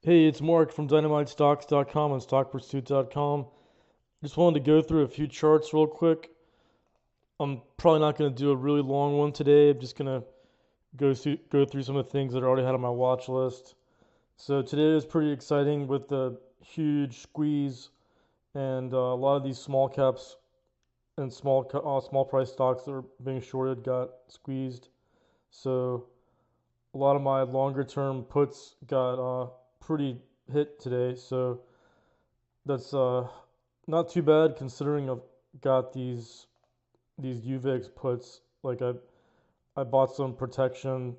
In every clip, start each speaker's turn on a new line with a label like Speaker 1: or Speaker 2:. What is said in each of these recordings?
Speaker 1: Hey, it's Mark from DynamiteStocks.com and StockPursuit.com. Just wanted to go through a few charts real quick. I'm probably not going to do a really long one today. I'm just going to go through some of the things that I already had on my watch list. So today is pretty exciting with the huge squeeze and a lot of these small caps and small price stocks that are being shorted got squeezed. So a lot of my longer term puts got pretty hit today. So that's not too bad considering I've got these UVIX puts. Like I bought some protection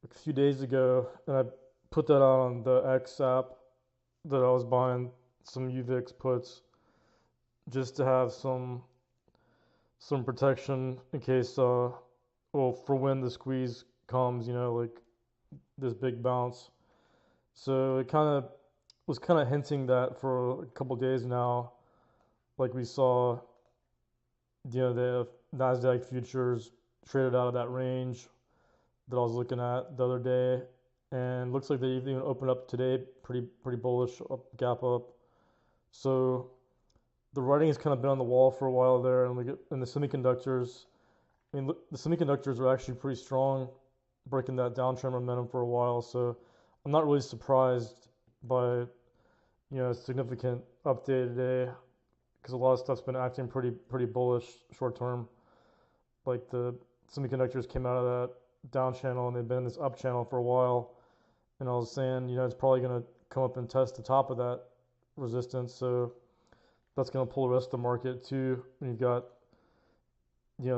Speaker 1: a few days ago and I put that out on the X app that I was buying some UVIX puts just to have some protection in case well for when the squeeze comes, like this big bounce. So it kind of was kind of hinting that for a couple days now, like we saw, the Nasdaq futures traded out of that range that I was looking at the other day, and looks like they even opened up today, pretty bullish, gap up. So the writing has kind of been on the wall for a while there, and the semiconductors. I mean, look, the semiconductors are actually pretty strong, breaking that downtrend momentum for a while. So I'm not really surprised by a significant update today because a lot of stuff's been acting pretty bullish short term. Like the semiconductors came out of that down channel and they've been in this up channel for a while. And I was saying, it's probably going to come up and test the top of that resistance. So that's going to pull the rest of the market too. And you've got,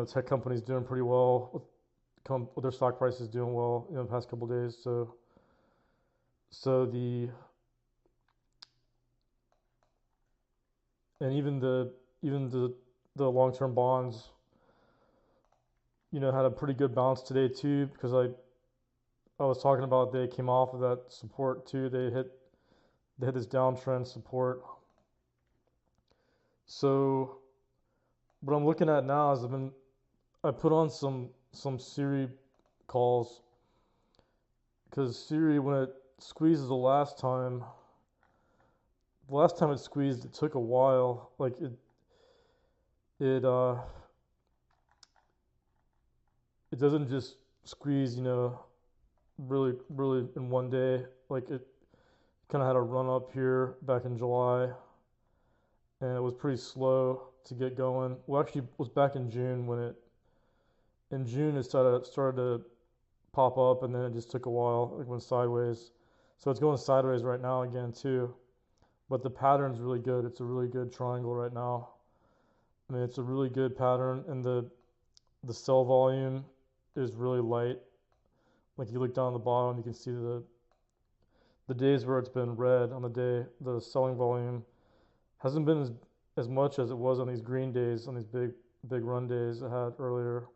Speaker 1: tech companies doing pretty well with their stock prices doing well, the past couple of days. So the and even the long-term bonds, had a pretty good bounce today too because I was talking about they came off of that support too. They hit this downtrend support. So what I'm looking at now is I put on some SIRI calls because SIRI, when it squeezes the last time it squeezed, it took a while. Like it it doesn't just squeeze, really in one day. Like it kind of had a run up here back in July, and it was pretty slow to get going. Well, actually, it was back in June when it started to pop up, and then it just took a while. It went sideways, so it's going sideways right now again too. But the pattern's really good. It's a really good triangle right now. I mean, it's a really good pattern, and the sell volume is really light. Like you look down the bottom, you can see the days where it's been red on the day, the selling volume hasn't been as much as it was on these green days, on these big run days I had earlier.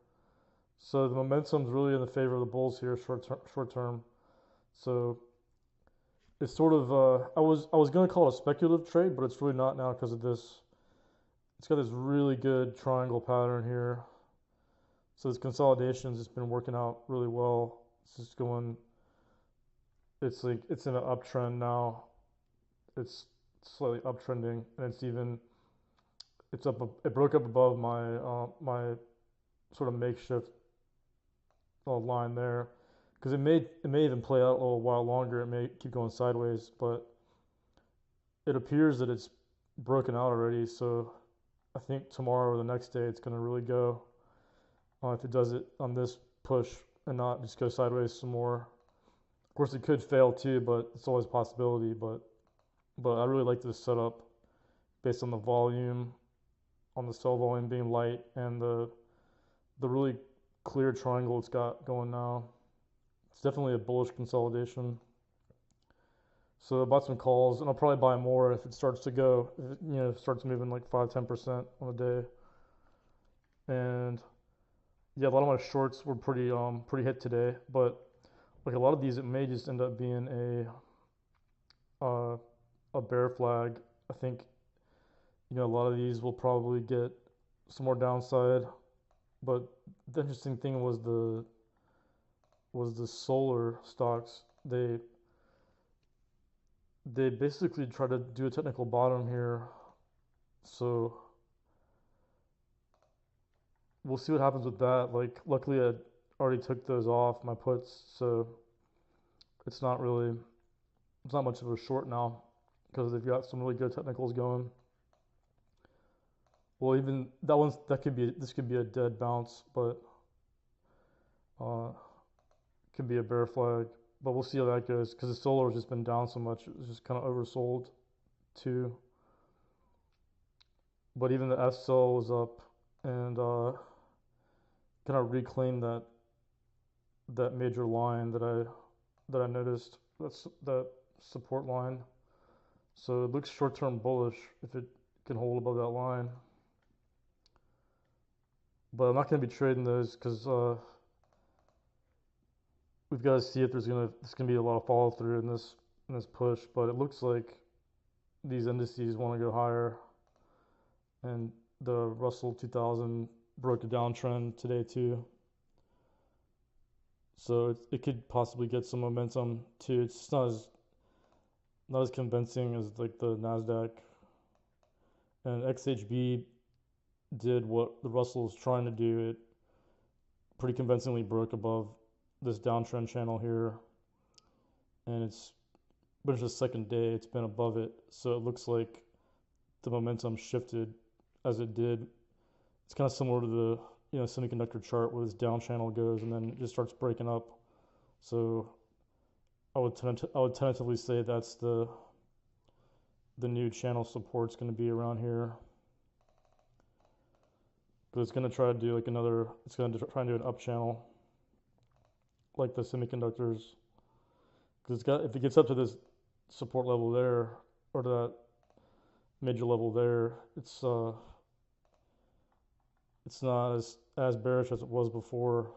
Speaker 1: So the momentum's really in the favor of the bulls here, short term. So it's sort of I was gonna call it a speculative trade, but it's really not now because of this. It's got this really good triangle pattern here. So this consolidation's just been working out really well. It's just going. It's like it's in an uptrend now. It's slightly uptrending, and it's up. It broke up above my sort of makeshift line there, because it may even play out a little while longer. It may keep going sideways, but it appears that it's broken out already. So I think tomorrow or the next day it's going to really go. If it does it on this push and not just go sideways some more. Of course, it could fail too, but it's always a possibility. But I really like this setup based on the volume, on the sell volume being light, and the really clear triangle it's got going now. It's definitely a bullish consolidation. So I bought some calls, and I'll probably buy more if it starts to go. If it starts moving like 5-10% on a day. And yeah, a lot of my shorts were pretty hit today, but like a lot of these, it may just end up being a bear flag. I think a lot of these will probably get some more downside. But the interesting thing was the solar stocks. they basically try to do a technical bottom here. So we'll see what happens with that. Like, luckily I already took those off my puts, so it's not really, it's not much of a short now because they've got some really good technicals going. Well, even that could be, this could be a dead bounce, but could be a bear flag. But we'll see how that goes because the solar has just been down so much. It was just kind of oversold too. But even the F cell was up and kind of reclaimed that major line that I noticed. That's that support line. So it looks short-term bullish if it can hold above that line. But I'm not going to be trading those because we've got to see if there's gonna be a lot of follow through in this push. But it looks like these indices want to go higher, and the Russell 2000 broke the downtrend today too. So it could possibly get some momentum too. It's not as convincing as like the Nasdaq. And XHB did what the Russell was trying to do. It pretty convincingly broke above this downtrend channel here, and it's been the second day it's been above it. So it looks like the momentum shifted as it did. It's kind of similar to the semiconductor chart where this down channel goes and then it just starts breaking up. So I would tentatively say that's the new channel support's going to be around here. But it's going to try to do like it's going to try and do an up channel like the semiconductors. Because if it gets up to this support level there, or to that major level there, it's not as bearish as it was before.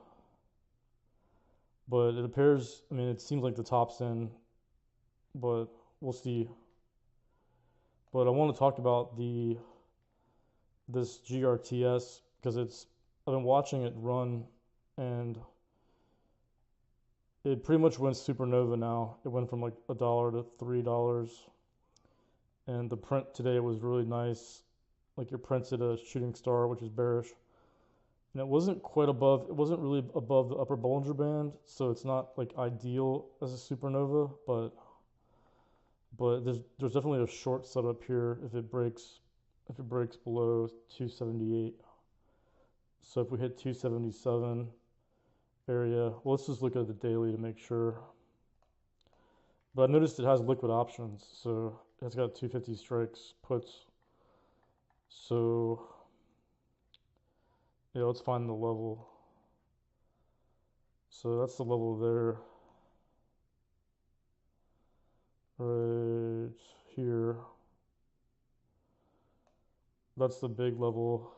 Speaker 1: But it appears, I mean, it seems like the top's in, but we'll see. But I want to talk about this GRTS because I've been watching it run, and it pretty much went supernova now. It went from like $1 to $3, and the print today was really nice. Like it printed a shooting star, which is bearish, and it wasn't really above the upper Bollinger Band, so it's not like ideal as a supernova, but there's definitely a short setup here if it breaks below 278. So if we hit 277 area, well, let's just look at the daily to make sure. But I noticed it has liquid options, so it's got 250 strikes puts. So yeah, let's find the level. So that's the level there, right here. That's the big level.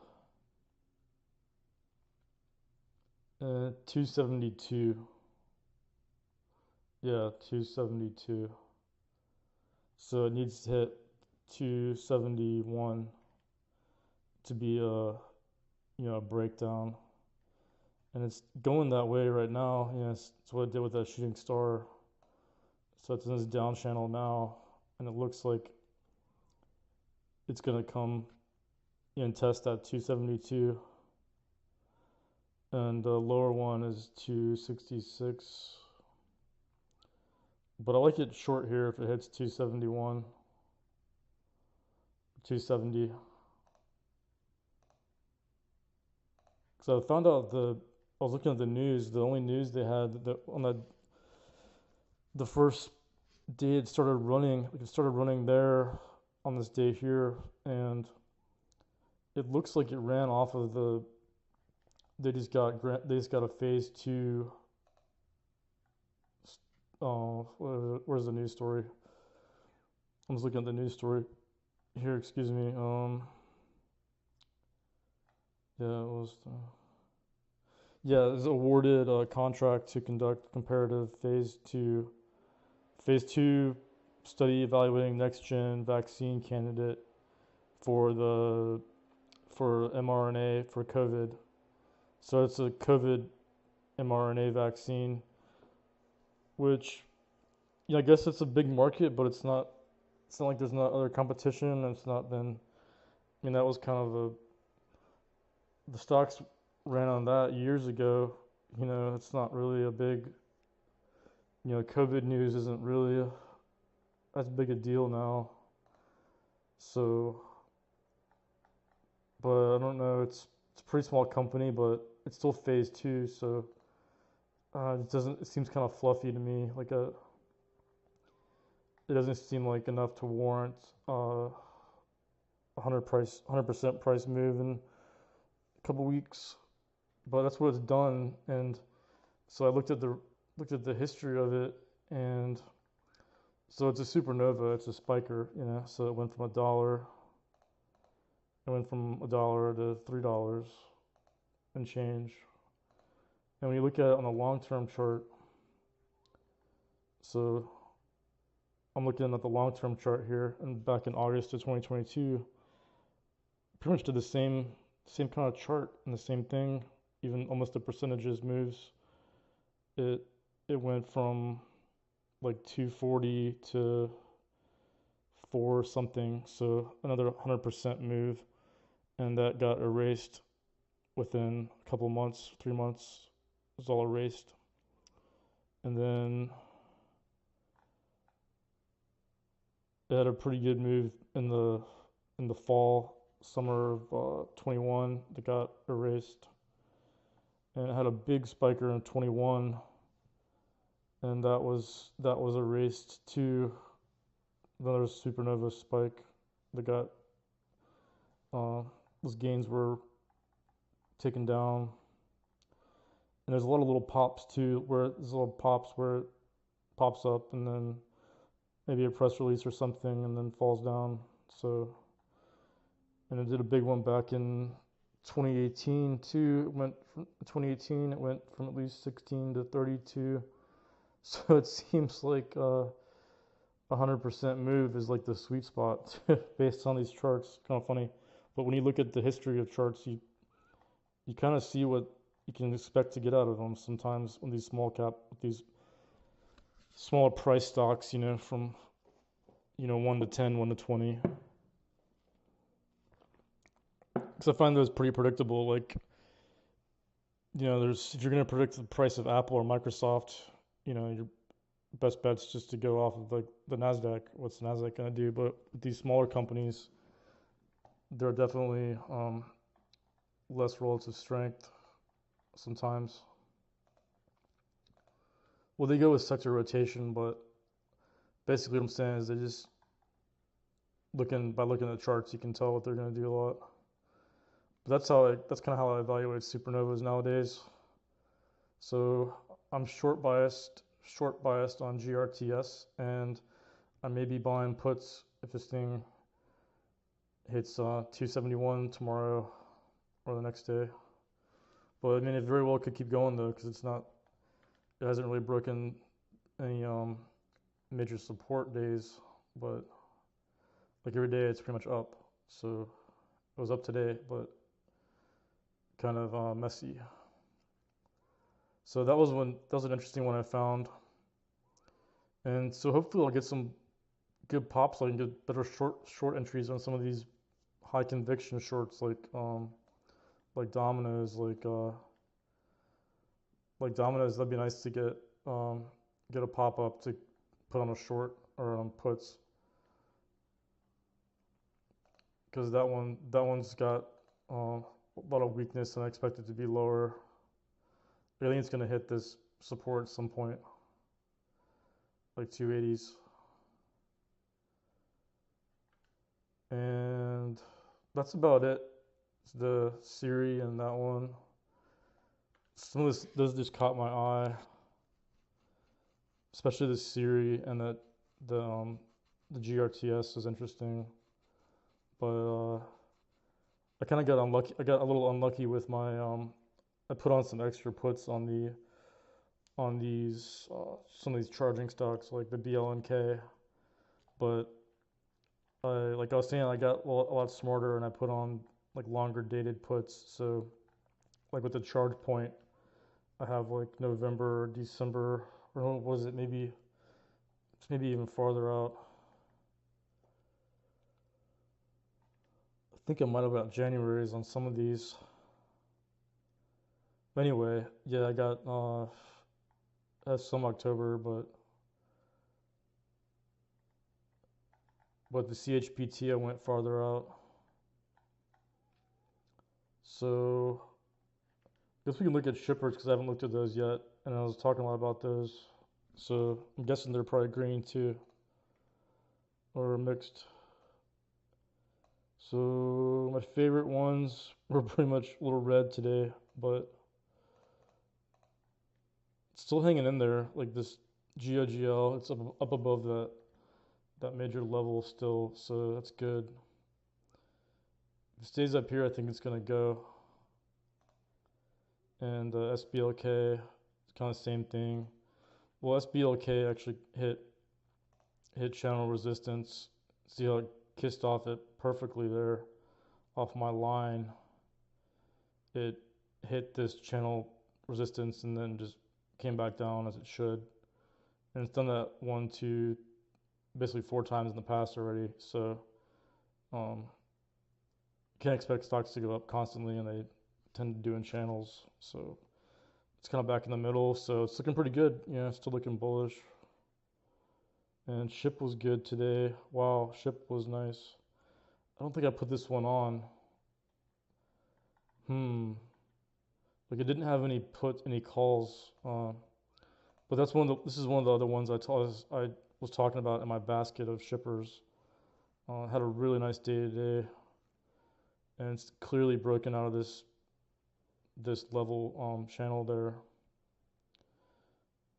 Speaker 1: 272. Yeah, 272. So it needs to hit 271 to be a breakdown. And it's going that way right now. It's what it did with that shooting star. So it's in this down channel now, and it looks like it's gonna come and test that 272. And the lower one is 266. But I like it short here if it hits 271, 270. So I found out I was looking at the news. The only news they had on the first day it started running. It started running there on this day here, and it looks like it ran off of they just got a phase 2. Where's the news story? I'm just looking at the news story here. Excuse me. Yeah, it was. Yeah, it was awarded a contract to conduct comparative phase 2 study evaluating next gen vaccine candidate for mRNA for COVID. So it's a COVID mRNA vaccine, which I guess it's a big market, but it's not it's not like there's not other competition. It's not been. I mean, that was kind of the stocks ran on that years ago. It's not really a big. COVID news isn't really as big a deal now. So, but I don't know. It's a pretty small company, but it's still phase two. So it doesn't. It seems kind of fluffy to me. It doesn't seem like enough to warrant 100% price move in a couple weeks. But that's what it's done, and so I looked at the history of it, and so it's a supernova. It's a spiker. So it went from $1 to $3 and change. And when you look at it on a long-term chart, so I'm looking at the long-term chart here, and back in August of 2022, pretty much did the same kind of chart and the same thing, even almost the percentages moves. It it went from like 240 to 4 something, so another 100% move, and that got erased within a couple months, 3 months. It was all erased, and then it had a pretty good move in the fall, summer of 21 that got erased, and it had a big spiker in 21, and that was erased too. Another supernova spike that got those gains were taken down, and there's a lot of little pops too, where there's little pops where it pops up and then maybe a press release or something and then falls down. So, and it did a big one back in 2018 too. It went from 2018. It went from at least 16 to 32. So it seems like 100% move is like the sweet spot based on these charts. Kind of funny, but when you look at the history of charts, you kind of see what you can expect to get out of them. Sometimes when these smaller price stocks, from 1 to 10, 1 to 20. Because I find those pretty predictable. Like, if you're going to predict the price of Apple or Microsoft, your best bet's just to go off of like the Nasdaq. What's the Nasdaq going to do? But with these smaller companies, they're definitely less relative strength sometimes. Well, they go with sector rotation, but basically what I'm saying is they just by looking at the charts, you can tell what they're going to do a lot. But that's kind of how I evaluate supernovas nowadays. So I'm short biased on GRTS, and I may be buying puts if this thing hits 271 tomorrow or the next day. But I mean, it very well could keep going though, because it hasn't really broken any major support days, but like every day it's pretty much up. So it was up today, but kind of messy. So that was an interesting one I found, and so hopefully I'll get some good pops. So I can get better short entries on some of these high conviction shorts, like Domino's, like Domino's. That'd be nice to get a pop up to put on a short or on puts, because that one's got a lot of weakness, and I expect it to be lower. I think it's going to hit this support at some point, like 280s. And that's about it. It's the SIRI and that one. Some of those just caught my eye, especially the SIRI, and that the GRTS is interesting. But I kind of got unlucky. I got a little unlucky with my I put on some extra puts on these some of these charging stocks like the BLNK, but like I was saying, I got a lot smarter, and I put on like longer dated puts. So like with the charge point, I have like November, December, or what was it? Maybe even farther out. think I might have got January's on some of these. But anyway, yeah, I got that's some October, but the CHPT I went farther out. So I guess we can look at shippers because I haven't looked at those yet, and I was talking a lot about those. So I'm guessing they're probably green too, or mixed. So my favorite ones were pretty much a little red today, but it's still hanging in there. Like this GOGL, it's up above that major level still, so that's good. If it stays up here, I think it's gonna go. And SBLK, it's kind of the same thing. Well, SBLK actually hit channel resistance. See how it kissed off it perfectly there, off my line. It hit this channel resistance and then just came back down as it should. And it's done that 1, 2, basically 4 times in the past already. So can't expect stocks to go up constantly, and they tend to do in channels. So it's kind of back in the middle. So it's looking pretty good. Yeah, still looking bullish. And ship was good today. Wow, ship was nice. I don't think I put this one on. Like it didn't have any calls. But that's this is one of the other ones I was talking about in my basket of shippers. Had a really nice day today, and it's clearly broken out of this level channel there.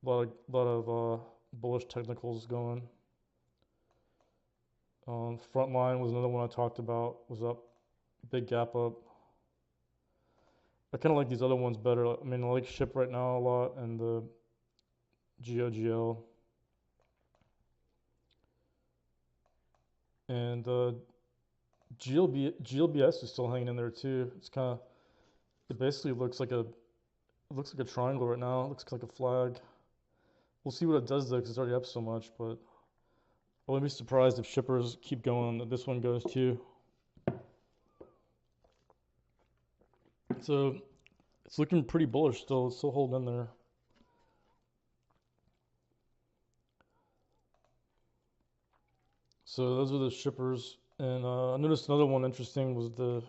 Speaker 1: A lot of bullish technicals going. Frontline was another one I talked about. Was up, big gap up. I kind of like these other ones better. I mean, I like ship right now a lot, and the GOGL. And GLBS is still hanging in there too. It basically looks like a triangle right now. It looks like a flag. We'll see what it does though, because it's already up so much. But I wouldn't be surprised if shippers keep going, that this one goes too. So it's looking pretty bullish still. It's still holding in there. So those are the shippers. And I noticed another one interesting was the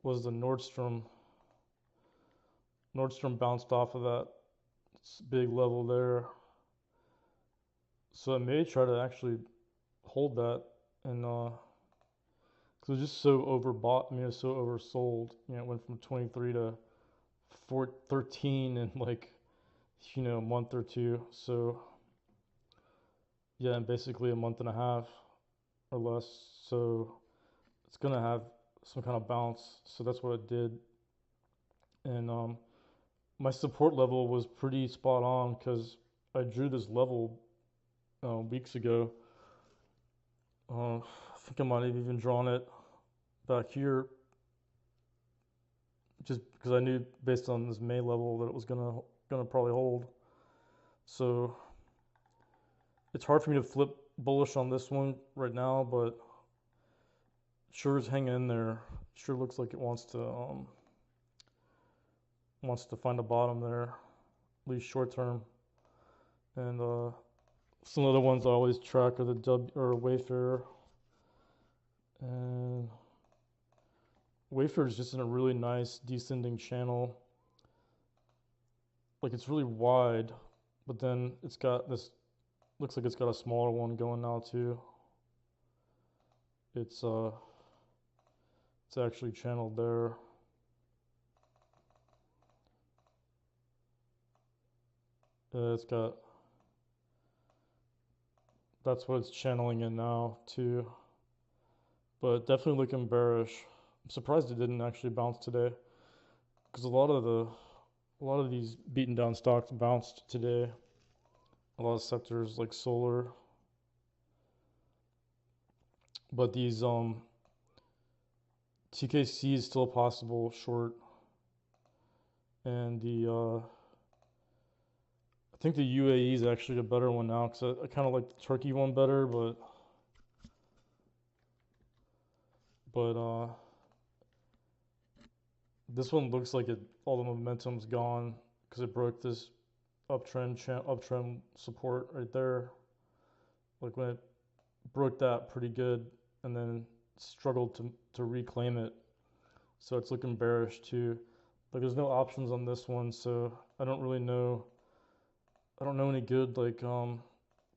Speaker 1: Nordstrom. Nordstrom bounced off of that big level there. So it may try to actually hold that, and because it was just so overbought. I mean, it was so oversold. You know, it went from 23 to 13 in like, a month or two. So yeah, in basically a month and a half or less. So it's gonna have some kind of bounce. So that's what it did. And my support level was pretty spot on because I drew this level weeks ago. I think I might have even drawn it back here, just because I knew based on this May level that it was gonna probably hold. So it's hard for me to flip bullish on this one right now, but sure is hanging in there. Sure looks like it wants to find a bottom there, at least short term. And some other ones I always track are the Wayfair. And Wayfair is just in a really nice descending channel. Like it's really wide, but then it's got this, looks like it's got a smaller one going now too. It's actually channeled there. That's what it's channeling in now too. But definitely looking bearish. I'm surprised it didn't actually bounce today, because a lot of these beaten down stocks bounced today. A lot of sectors like solar. But these TKC is still a possible short. And I think the UAE is actually a better one now, because I kind of like the Turkey one better, but but this one looks like all the momentum's gone because it broke this uptrend support right there. Like when it broke that pretty good and then struggled to reclaim it. So it's looking bearish too. Like there's no options on this one, so I don't really know. I don't know any good like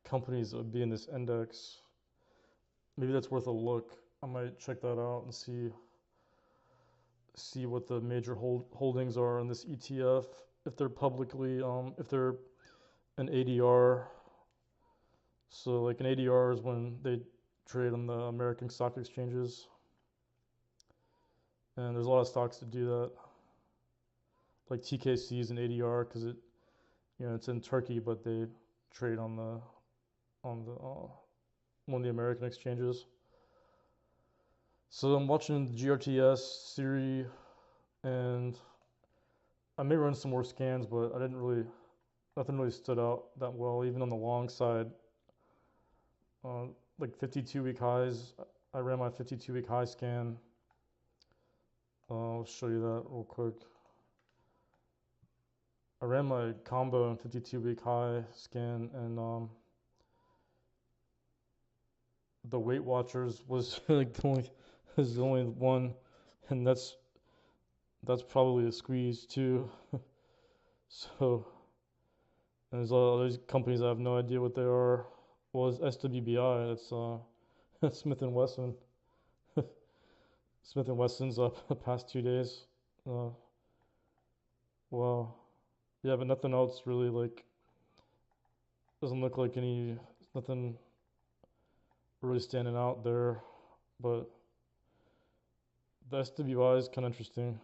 Speaker 1: companies that would be in this index. Maybe that's worth a look. I might check that out and see what the major holdings are in this ETF. If they're publicly, if they're an ADR. So like an ADR is when they trade on the American stock exchanges, and there's a lot of stocks that do that. Like TKC is an ADR because it's in Turkey, but they trade on the one of the American exchanges. So I'm watching the GRTS, SIRI, and I may run some more scans, but nothing really stood out that well, even on the long side. Like 52-week highs, I ran my 52-week high scan. I'll show you that real quick. I ran my combo and 52-week high scan, and the Weight Watchers was like the only one, and that's probably a squeeze too. So, and there's all these companies I have no idea what they are. Was SWBI? That's Smith and Wesson. Smith and Wesson's up the past 2 days. Wow. Yeah, but nothing else really like doesn't look like nothing really standing out there. But the SWI is kind of interesting.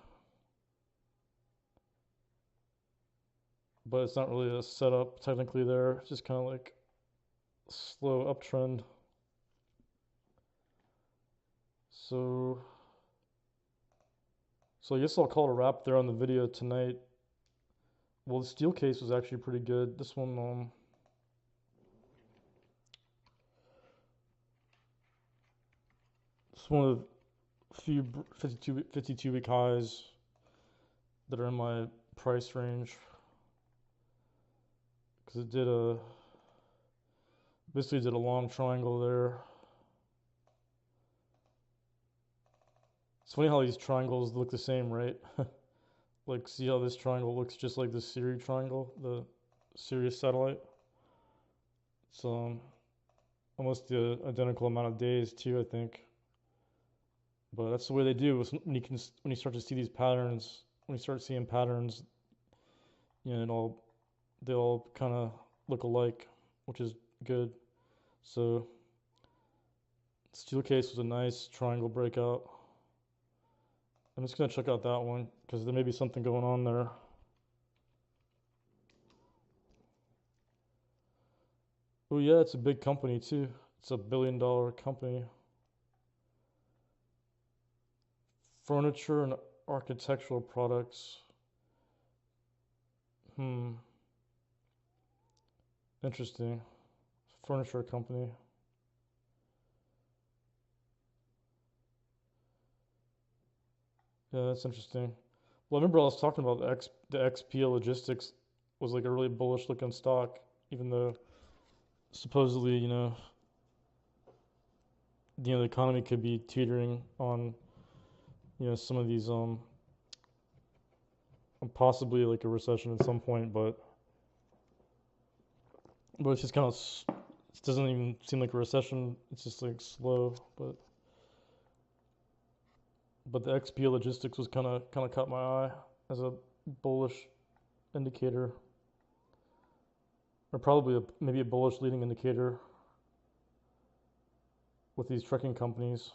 Speaker 1: But it's not really a setup technically there. It's just kind of like slow uptrend. So I guess I'll call it a wrap there on the video tonight. Well, the steel case was actually pretty good. This one, it's one of the few 52-week highs that are in my price range. Because it basically did a long triangle there. It's funny how these triangles look the same, right? Like, see how this triangle looks just like the SIRI triangle, the Sirius satellite? It's almost the identical amount of days too, I think. But that's the way they do. When you start to see these patterns, when you start seeing patterns, they all kind of look alike, which is good. So, steel case was a nice triangle breakout. I'm just gonna check out that one because there may be something going on there. Oh yeah, it's a big company too. It's $1 billion company. Furniture and architectural products. Interesting. Furniture company. Yeah, that's interesting. Well, I remember I was talking about the XP Logistics was like a really bullish looking stock, even though supposedly, the economy could be teetering on, some of these possibly like a recession at some point, but it's just kind of it doesn't even seem like a recession. It's just like slow, but the XP Logistics was kind of caught my eye as a bullish indicator, or probably maybe a bullish leading indicator with these trucking companies.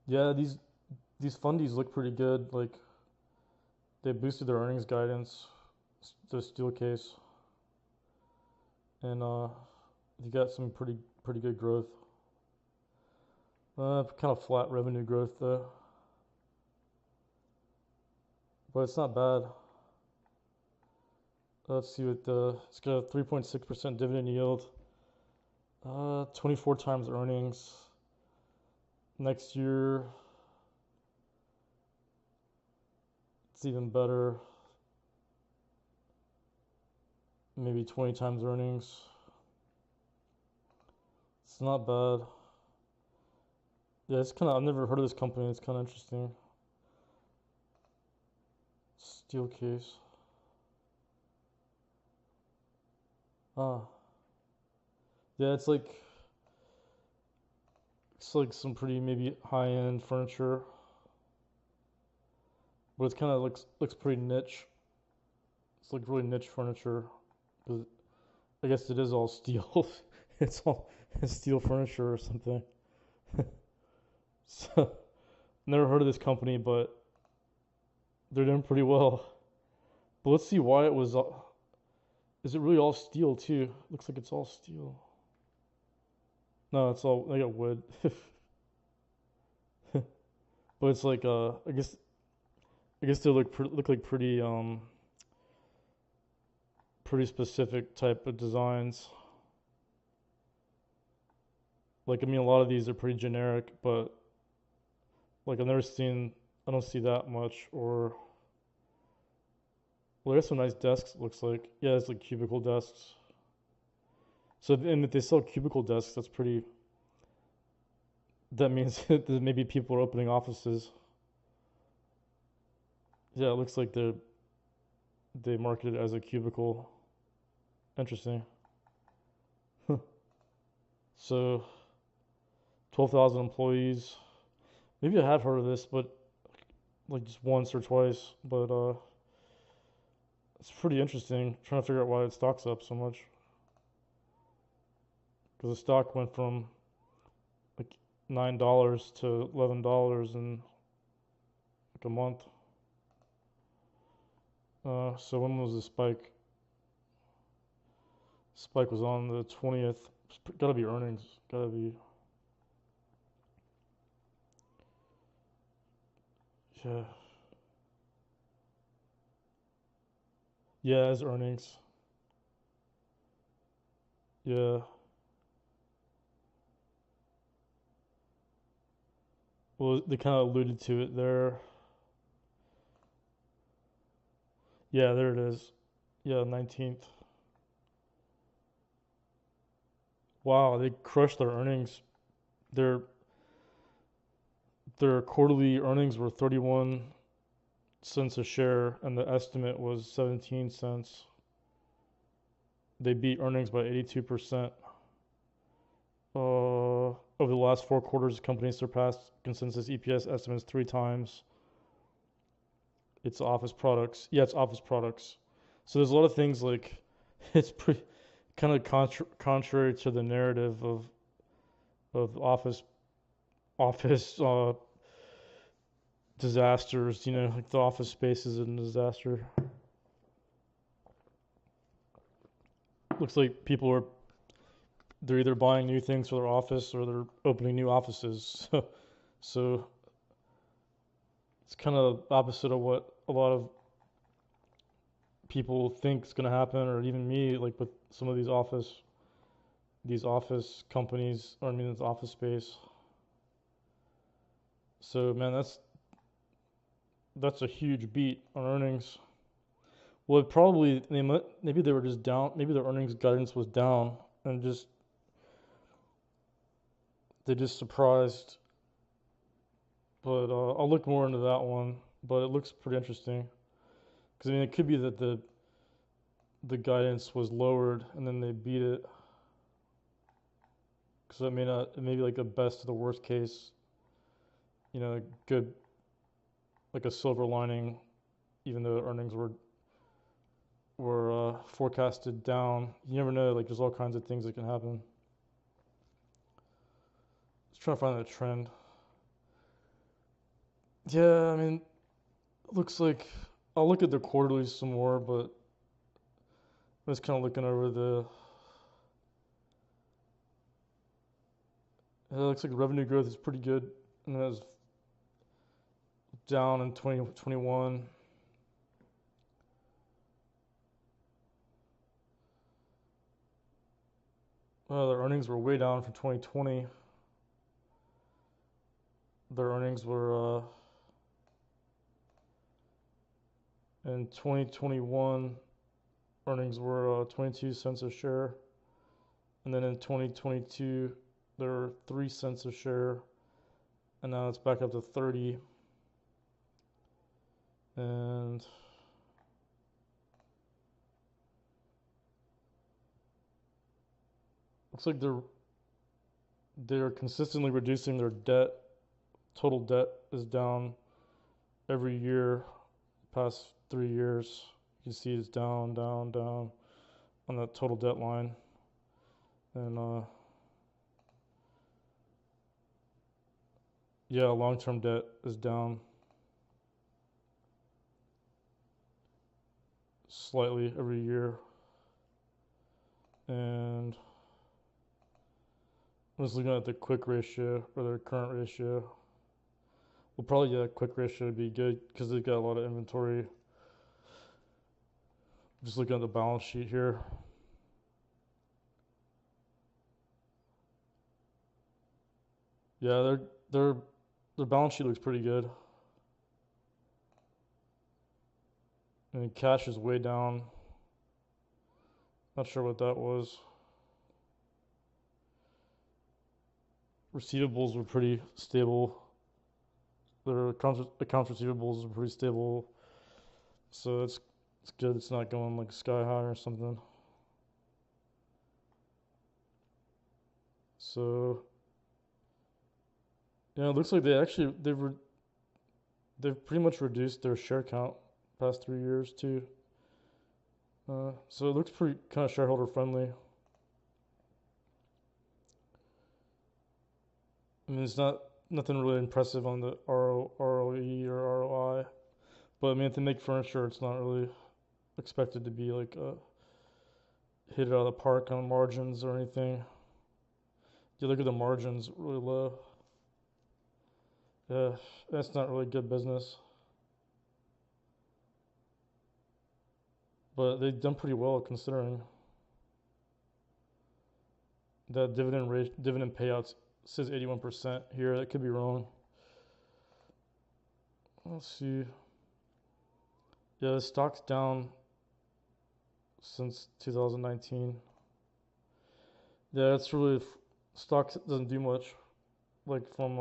Speaker 1: Yeah, these fundies look pretty good. Like they boosted their earnings guidance, the steel case, and you got some pretty good growth. Kind of flat revenue growth though, but it's not bad. Let's see what it's got a 3.6% dividend yield. 24 times earnings. Next year, it's even better. Maybe 20 times earnings. It's not bad. Yeah, it's kind of, I've never heard of this company. It's kind of interesting. Steel case. Ah, yeah, it's like some pretty maybe high-end furniture, but it's kind of looks pretty niche. It's like really niche furniture, because I guess it is all steel. It's steel furniture or something. So never heard of this company, but they're doing pretty well. But let's see why it was. Is it really all steel too? Looks like it's all steel. No, it's all they got wood. But it's like I guess they look like pretty specific type of designs. Like I mean, a lot of these are pretty generic, but like I don't see that much. Or well, there's some nice desks. Looks like yeah, it's like cubicle desks. So and if they sell cubicle desks, that's pretty. That means that maybe people are opening offices. Yeah, it looks like they market it as a cubicle. Interesting. So 12,000 employees. Maybe I have heard of this, but like just once or twice. But it's pretty interesting. Trying to figure out why it stocks up so much. Because the stock went from like $9 to $11 in like a month. So when was the spike? Spike was on the 20th. Gotta be earnings. Gotta be. Yeah. Yeah, as earnings. Yeah. Well, they kind of alluded to it there. Yeah, there it is. Yeah, 19th. Wow, they crushed their earnings. Their their quarterly earnings were 31 cents a share, and the estimate was 17 cents. They beat earnings by 82%. Over the last 4 quarters, the company surpassed consensus EPS estimates 3 times. It's office products. Yeah, it's office products. So there's a lot of things like it's pretty kind of contrary to the narrative of office disasters. You know, like the office space is a disaster. Looks like people are they're either buying new things for their office or they're opening new offices. So it's kind of opposite of what a lot of people think is going to happen, or even me, like with some of these office companies, or I mean, it's office space. So man, that's a huge beat on earnings. Well, probably maybe they were just down. Maybe their earnings guidance was down, and they just surprised. But I'll look more into that one. But it looks pretty interesting because I mean, it could be that the guidance was lowered and then they beat it. Because I mean, it may be like a best to the worst case. You know, good like a silver lining, even though earnings were forecasted down. You never know. Like there's all kinds of things that can happen. Just trying to find that trend. Yeah, I mean, it looks like I'll look at the quarterlies some more, but I'm just kind of looking over the. It looks like revenue growth is pretty good, and it was down in 2021. Well, their earnings were way down from 2020. Their earnings were in 2021. Earnings were 22 cents a share, and then in 2022 they were 3 cents a share, and now it's back up to 30. And looks like they're consistently reducing their debt. Total debt is down every year, past 3 years. You can see it's down, down, down on that total debt line. And yeah, long-term debt is down slightly every year. And I'm just looking at the quick ratio or their current ratio. Well, probably yeah, quick ratio would be good because they've got a lot of inventory. Just looking at the balance sheet here. Yeah, their balance sheet looks pretty good. And cash is way down. Not sure what that was. Receivables were pretty stable. Their accounts receivables are pretty stable. So it's good. It's not going like sky high or something. So yeah, it looks like they've pretty much reduced their share count past 3 years too. So it looks pretty kind of shareholder friendly. I mean, it's nothing really impressive on the ROE or ROI, but I mean, if they make furniture, it's not really expected to be like hit it out of the park on margins or anything. You look at the margins, really low. Yeah, that's not really good business. But they've done pretty well considering that dividend payouts says 81% here. That could be wrong. Let's see. Yeah, the stock's down since 2019. Yeah, it's really stock doesn't do much. Like from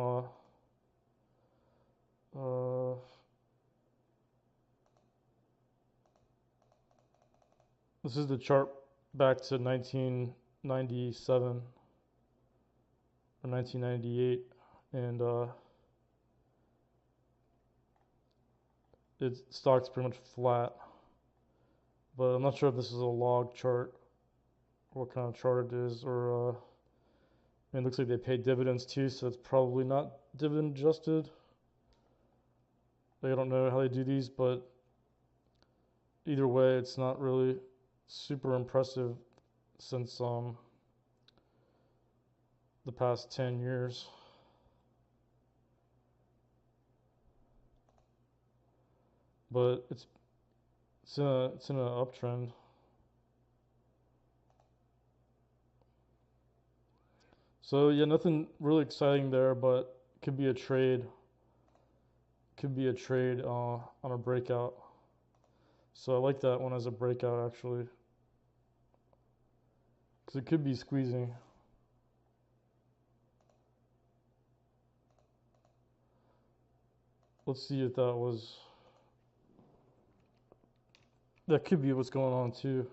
Speaker 1: this is the chart back to 1997 or 1998, and its stock's pretty much flat. But I'm not sure if this is a log chart, what kind of chart it is, or it looks like they pay dividends too, so it's probably not dividend adjusted. I don't know how they do these, but either way, it's not really super impressive since the past 10 years. But it's in an uptrend. So yeah, nothing really exciting there, but could be a trade. Could be a trade on a breakout. So I like that one as a breakout actually, because it could be squeezing. Let's see if that could be what's going on too.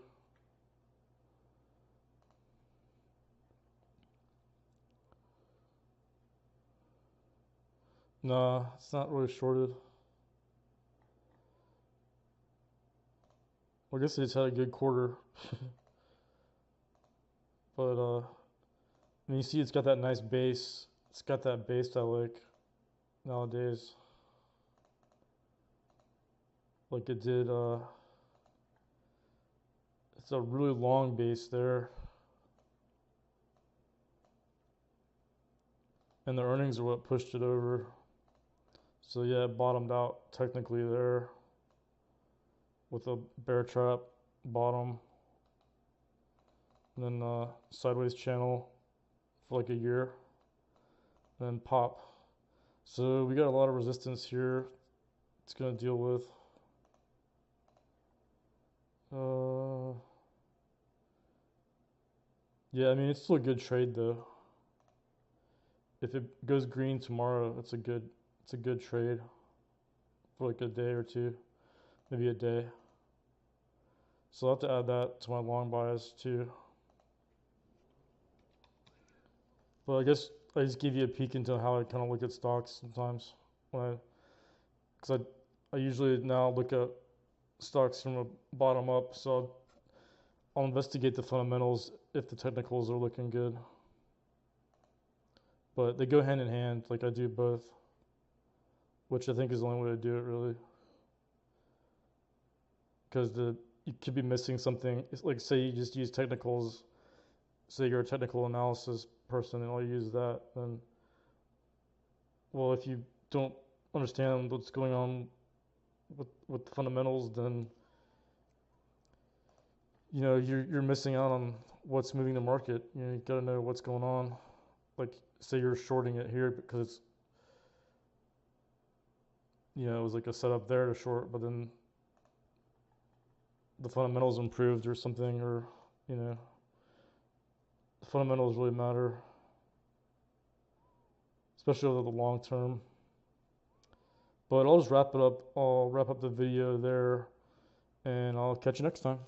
Speaker 1: Nah, it's not really shorted. Well, I guess they just had a good quarter. But and you see it's got that nice base. It's got that base I like nowadays. Like it did it's a really long base there. And the earnings are what pushed it over. So yeah, it bottomed out technically there with a bear trap bottom. and then sideways channel for like a year, and then pop. So we got a lot of resistance here. It's gonna deal with. Yeah, I mean it's still a good trade though. If it goes green tomorrow, it's a good trade for like a day or two, maybe a day. So I'll have to add that to my long bias too. But I guess I just give you a peek into how I kind of look at stocks sometimes because I usually now look at stocks from a bottom up. So I'll investigate the fundamentals if the technicals are looking good. But they go hand in hand, like I do both, which I think is the only way to do it really. Because you could be missing something. It's like say you just use technicals, say you're a technical analysis person and all you use that, then well if you don't understand what's going on with the fundamentals, then you're missing out on what's moving the market. You got to know what's going on. Like say you're shorting it here because it's it was like a setup there to short, but then the fundamentals improved or something, or the fundamentals really matter, especially over the long term. But I'll just wrap it up. I'll wrap up the video there, and I'll catch you next time.